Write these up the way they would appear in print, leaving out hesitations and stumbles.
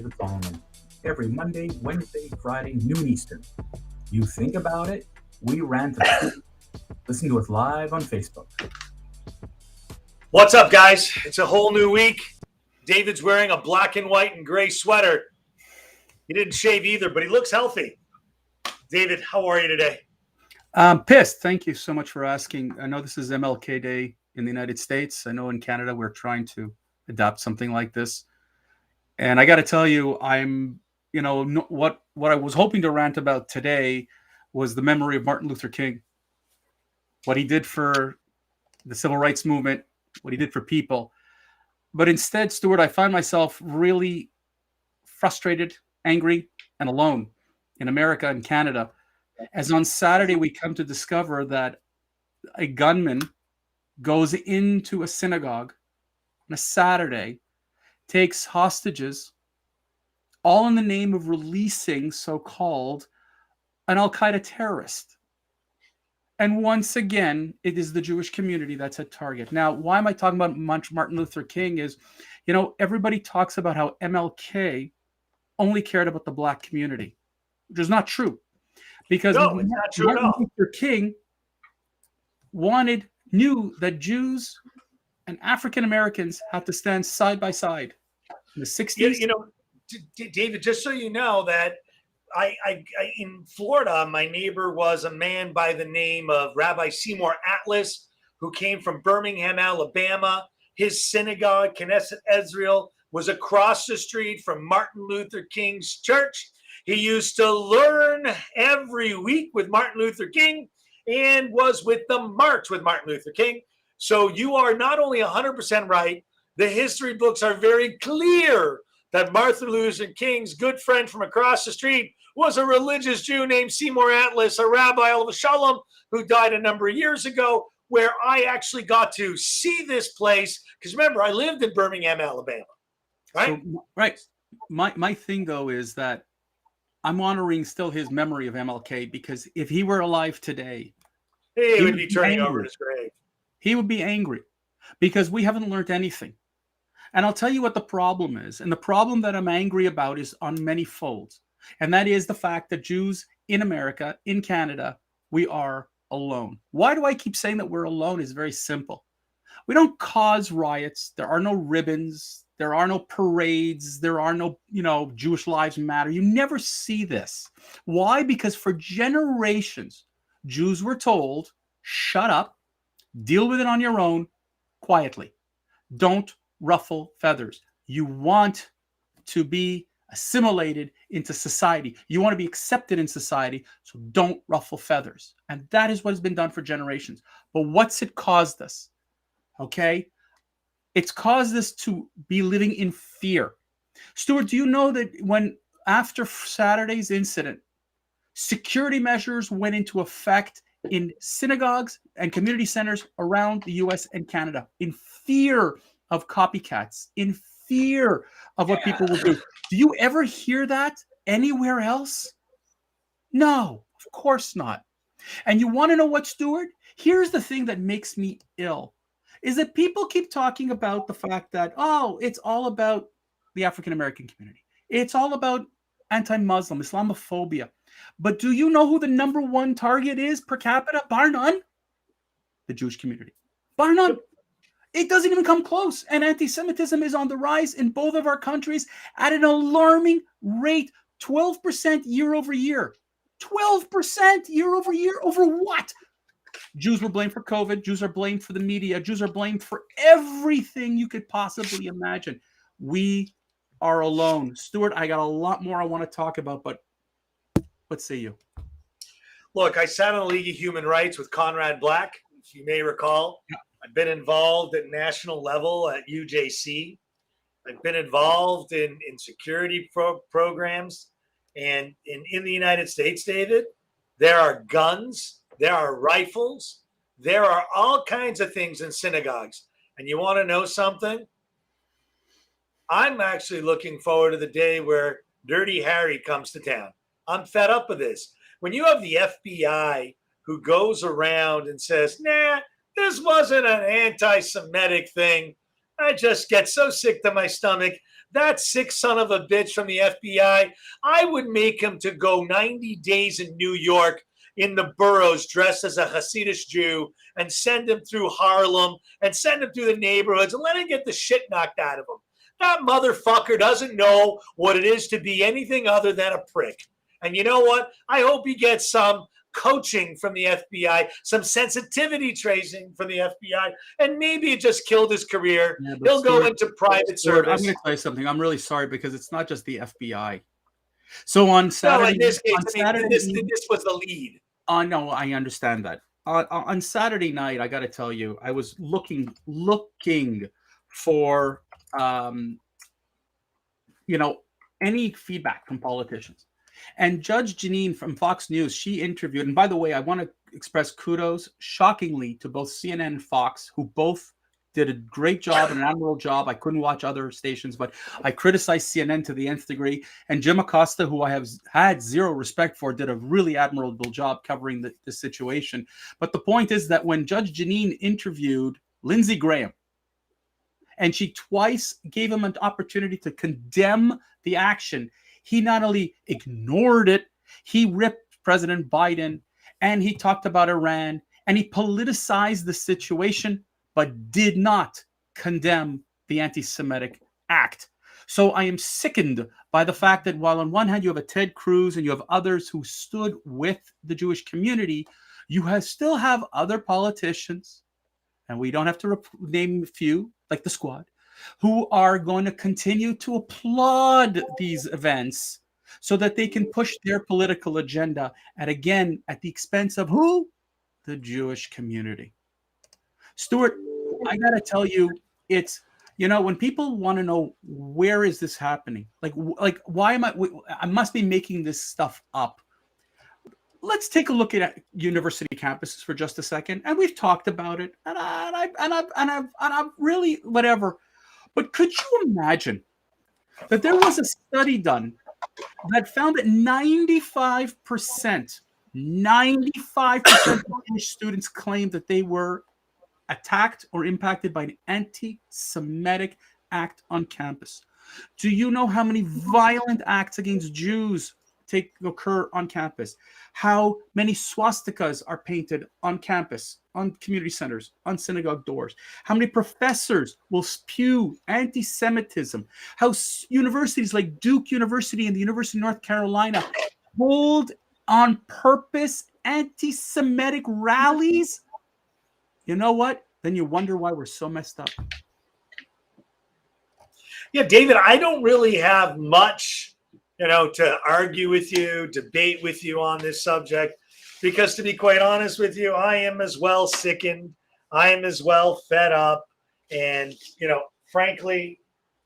the following every Monday, Wednesday, Friday, noon Eastern. You think about it, we rant about it. Listen to us live on Facebook. What's up, guys? It's a whole new week. David's wearing a black and white and gray sweater. He didn't shave either, but he looks healthy. David, how are you today? I'm pissed. Thank you so much for asking. I know this is MLK Day in the United States. I know in Canada we're trying to adopt something like this. And I got to tell you, what I was hoping to rant about today was the memory of Martin Luther King, what he did for the civil rights movement, what he did for people. But instead, Stuart, I find myself really frustrated, angry, and alone in America and Canada, as on Saturday we come to discover that a gunman goes into a synagogue on a Saturday, takes hostages, all in the name of releasing so-called an al-Qaeda terrorist. And once again, it is the Jewish community that's at target. Now, why am I talking about Martin Luther King is, everybody talks about how MLK only cared about the black community, which is not true. Because no, it's not true Martin at all. Luther King knew that Jews and African Americans had to stand side by side in the 60s. David, just so you know that I in Florida, my neighbor was a man by the name of Rabbi Seymour Atlas, who came from Birmingham, Alabama. His synagogue, Knesset Israel, was across the street from Martin Luther King's church. He used to learn every week with Martin Luther King and was with the march with Martin Luther King. So you are not only 100% right, the history books are very clear that Martin Luther King's good friend from across the street was a religious Jew named Seymour Atlas, a rabbi of Shalom, who died a number of years ago, where I actually got to see this place. Because remember, I lived in Birmingham, Alabama. Right? So, right. My thing, though, is that I'm honoring still his memory of MLK, because if he were alive today, he would be turning over his grave. He would be angry because we haven't learned anything. And I'll tell you what the problem is. And the problem that I'm angry about is on many folds. And that is the fact that Jews in America, in Canada, we are alone. Why do I keep saying that we're alone? Is very simple. We don't cause riots. There are no ribbons. There are no parades. There are no, Jewish lives matter. You never see this. Why? Because for generations, Jews were told, shut up, deal with it on your own, quietly. Don't ruffle feathers. You want to be assimilated into society. You want to be accepted in society, so don't ruffle feathers. And that is what has been done for generations. But what's it caused us? Okay? It's caused us to be living in fear. Stuart, do you know that after Saturday's incident, security measures went into effect in synagogues and community centers around the US and Canada in fear of copycats, in fear of what people will do? Do you ever hear that anywhere else? No, of course not. And you want to know what, Stuart? Here's the thing that makes me ill, is that people keep talking about the fact that, it's all about the African-American community. It's all about anti-Muslim, Islamophobia. But do you know who the number one target is per capita, bar none? The Jewish community. Bar none. It doesn't even come close. And anti-Semitism is on the rise in both of our countries at an alarming rate, 12% year over year. 12% year over year over what? Jews were blamed for COVID. Jews are blamed for the media. Jews are blamed for everything you could possibly imagine. We are alone. Stuart, I got a lot more I want to talk about, but what say you? Look, I sat on the League of Human Rights with Conrad Black, if you may recall. Yeah. I've been involved at national level at UJC. I've been involved in security programs. And in the United States, David, there are guns, there are rifles, there are all kinds of things in synagogues. And you want to know something? I'm actually looking forward to the day where Dirty Harry comes to town. I'm fed up with this. When you have the FBI who goes around and says, nah, this wasn't an anti-Semitic thing. I just get so sick to my stomach that sick son of a bitch from the FBI, I would make him to go 90 days in New York in the boroughs dressed as a Hasidic Jew and send him through Harlem and send him through the neighborhoods and let him get the shit knocked out of him. That motherfucker doesn't know what it is to be anything other than a prick. And you know what? I hope he gets some coaching from the FBI, some sensitivity tracing from the FBI, and maybe it just killed his career. Yeah, He'll Stuart, go into private Stuart, I'm service. going to tell you something. I'm really sorry because it's not just the FBI. So on Saturday, no, in this case, this was the lead. No, I understand that. On Saturday night, I got to tell you, I was looking for, any feedback from politicians. And Judge Janine from Fox News, she interviewed, and by the way, I want to express kudos, shockingly, to both CNN and Fox, who both did a great job, an admirable job. I couldn't watch other stations, but I criticized CNN to the nth degree. And Jim Acosta, who I have had zero respect for, did a really admirable job covering the situation. But the point is that when Judge Janine interviewed Lindsey Graham, and she twice gave him an opportunity to condemn the action, he not only ignored it, he ripped President Biden, and he talked about Iran, and he politicized the situation, but did not condemn the anti-Semitic act. So I am sickened by the fact that while on one hand you have a Ted Cruz and you have others who stood with the Jewish community, you still have other politicians, and we don't have to name a few, like the Squad, who are going to continue to applaud these events so that they can push their political agenda, and again, at the expense of who? The Jewish community. Stuart, I got to tell you, it's, when people want to know where is this happening, like why am I must be making this stuff up. Let's take a look at university campuses for just a second, and we've talked about it, and I've really whatever. But could you imagine that there was a study done that found that 95% of Jewish students claimed that they were attacked or impacted by an anti-Semitic act on campus? Do you know how many violent acts against Jews occur on campus? How many swastikas are painted on campus, on community centers, on synagogue doors? How many professors will spew anti-Semitism? How universities like Duke University and the University of North Carolina hold on purpose anti-Semitic rallies? You know what? Then you wonder why we're so messed up. Yeah, David, I don't really have much to argue with you, debate with you on this subject, because to be quite honest with you, I am as well sickened. I am as well fed up. And, frankly,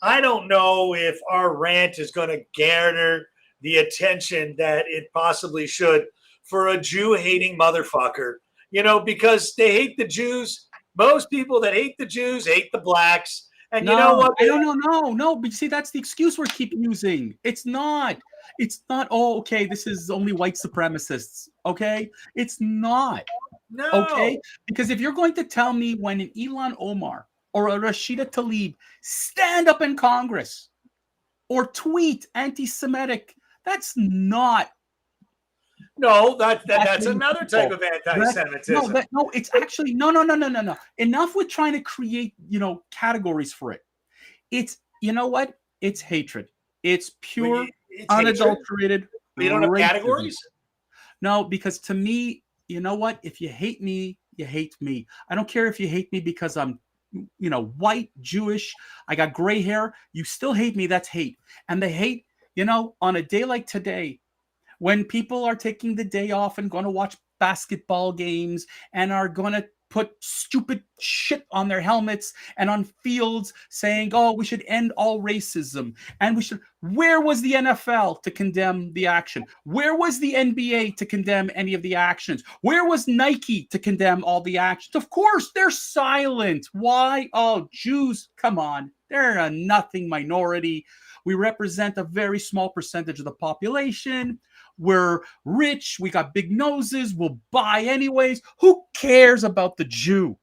I don't know if our rant is going to garner the attention that it possibly should for a Jew-hating motherfucker, because they hate the Jews. Most people that hate the Jews hate the blacks. And you know what? No. But see, that's the excuse we're keep using. It's not. Oh, okay, this is only white supremacists. Okay, it's not. No. Okay, because if you're going to tell me when an Ilhan Omar or a Rashida Tlaib stand up in Congress or tweet anti-Semitic, that's not. No, that's another type of anti-Semitism. No, it's actually no. Enough with trying to create, categories for it. It's, what? It's hatred. It's pure, unadulterated. You don't have categories? No, because to me, you know what? If you hate me, you hate me. I don't care if you hate me because I'm, white, Jewish, I got gray hair. You still hate me. That's hate. And the hate, on a day like today, when people are taking the day off and going to watch basketball games and are going to put stupid shit on their helmets and on fields saying, oh, we should end all racism. And where was the NFL to condemn the action? Where was the NBA to condemn any of the actions? Where was Nike to condemn all the actions? Of course, they're silent. Why? Oh, Jews, come on. They're a nothing minority. We represent a very small percentage of the population. We're rich. We got big noses. We'll buy anyways. Who cares about the Jew?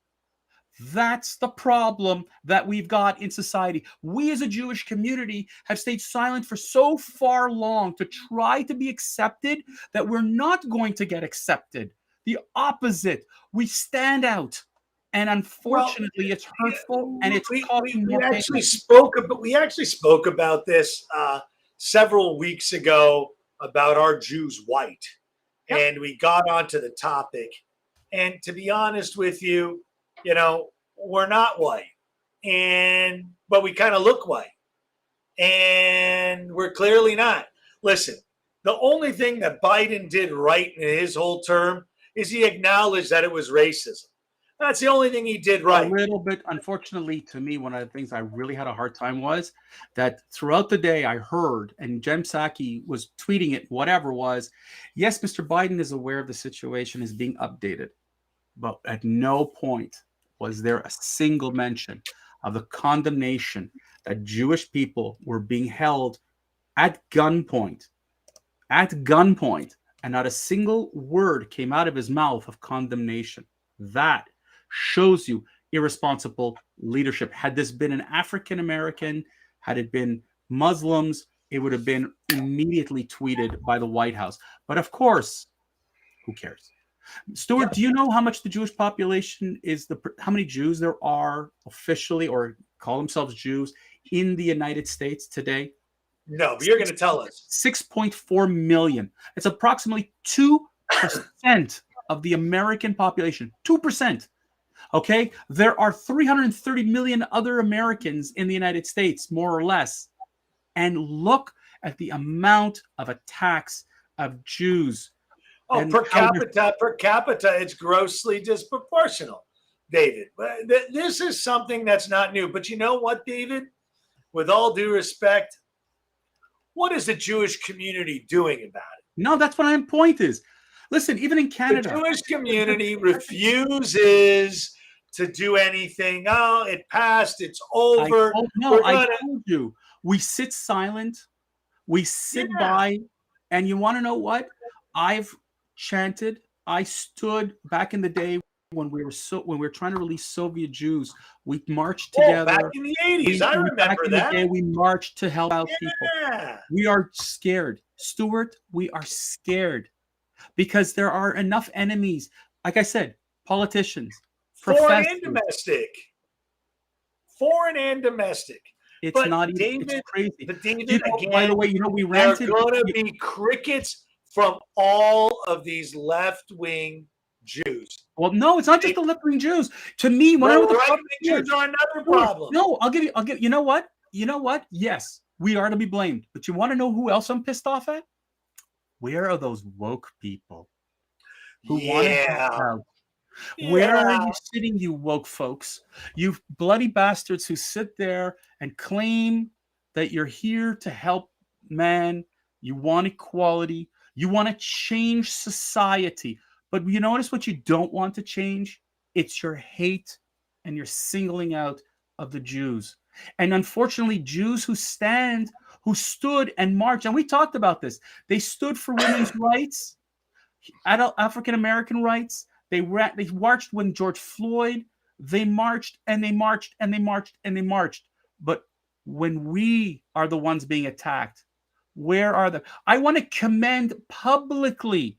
That's the problem that we've got in society. We as a Jewish community have stayed silent for so far long to try to be accepted that we're not going to get accepted. The opposite. We stand out. And Well, unfortunately, it's hurtful and it's causing we more pain. we actually spoke about this several weeks ago about our Jews white, Yep. and we got onto the topic. And to be honest with you, we're not white, but we kind of look white, and we're clearly not. Listen, the only thing that Biden did right in his whole term is he acknowledged that it was racism. That's the only thing he did right. A little bit, unfortunately, to me, one of the things I really had a hard time was that throughout the day I heard, and Jem Psaki was tweeting it, whatever was, yes, Mr. Biden is aware of the situation is being updated, but at no point was there a single mention of the condemnation that Jewish people were being held at gunpoint, and not a single word came out of his mouth of condemnation. That shows you irresponsible leadership. Had this been an African American, had it been Muslims, it would have been immediately tweeted by the White House. But of course, who cares? Stuart, do you know how much the Jewish population is, how many Jews there are officially or call themselves Jews in the United States today? No, but you're going to tell us. 6.4 million. It's approximately 2% of the American population. 2%. Okay, there are 330 million other Americans in the United States, more or less. And look at the amount of attacks of Jews. Oh, per capita, it's grossly disproportional, David. This is something that's not new. But you know what, David? With all due respect, what is the Jewish community doing about it? No, that's what my point is. Listen, even in Canada, the Jewish community refuses to do anything. Oh, it passed. It's over. I told you. We sit silent. We sit by. And you want to know what? I've chanted. I stood back in the day when we were trying to release Soviet Jews. We marched together. Back in the 80s. I remember that. We marched to help out people. We are scared. Stuart, we are scared. Because there are enough enemies. Like I said, politicians, foreign and domestic. Foreign and domestic. It's not even, David, it's crazy. But David, again, by the way, we ranted. There are going to be crickets from all of these left-wing Jews. Well, no, it's not just the left-wing Jews. To me, when the right-wing Jews are another problem. No, I'll give you. You know what? Yes, we are to be blamed. But you want to know who else I'm pissed off at? Where are those woke people who want to help out? Where are you sitting, you woke folks? You bloody bastards who sit there and claim that you're here to help man. You want equality. You want to change society. But you notice what you don't want to change? It's your hate and your singling out of the Jews. And unfortunately, Jews who stood and marched, and we talked about this. They stood for women's rights, adult African-American rights. They marched when George Floyd, they marched and they marched and they marched and they marched. But when we are the ones being attacked, where are they? I want to commend publicly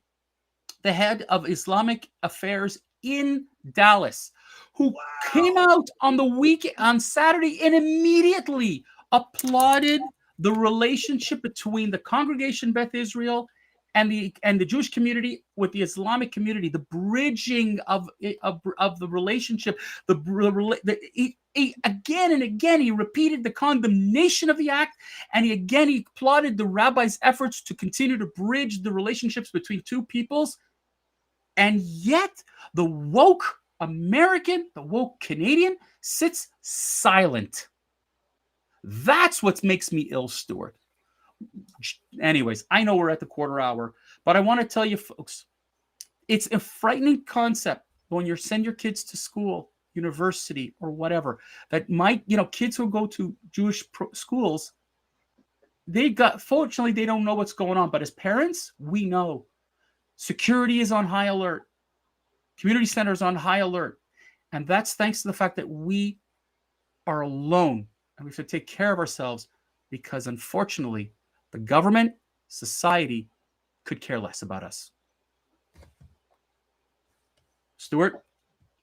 the head of Islamic affairs in Dallas, who came out on Saturday and immediately applauded the relationship between the congregation Beth Israel and the Jewish community with the Islamic community, the bridging of the relationship. Again and again, he repeated the condemnation of the act, and he applauded the rabbi's efforts to continue to bridge the relationships between two peoples. And yet, the woke American, the woke Canadian, sits silent. That's what makes me ill, Stuart. Anyways, I know we're at the quarter hour, but I want to tell you, folks, it's a frightening concept when you send your kids to school, university, or whatever, that might, kids who go to Jewish schools, fortunately, they don't know what's going on. But as parents, we know. Security is on high alert. Community center is on high alert. And that's thanks to the fact that we are alone and we have to take care of ourselves, because unfortunately, the government, society could care less about us. Stuart,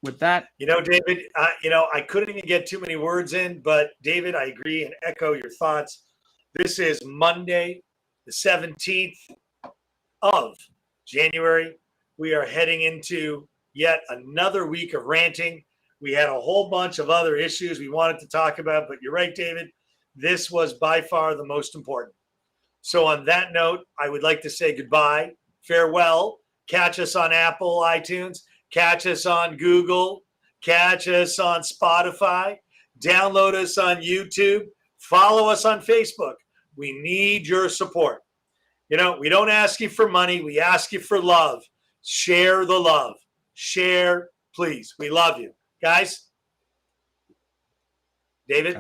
with that. David, I couldn't even get too many words in, but David, I agree and echo your thoughts. This is Monday, the 17th of January. We are heading into yet another week of ranting. We had a whole bunch of other issues we wanted to talk about, but you're right, David. This was by far the most important. So on that note, I would like to say goodbye, farewell. Catch us on Apple, iTunes. Catch us on Google. Catch us on Spotify. Download us on YouTube. Follow us on Facebook. We need your support. We don't ask you for money. We ask you for love. Share the love. Share, please. We love you. Guys, David?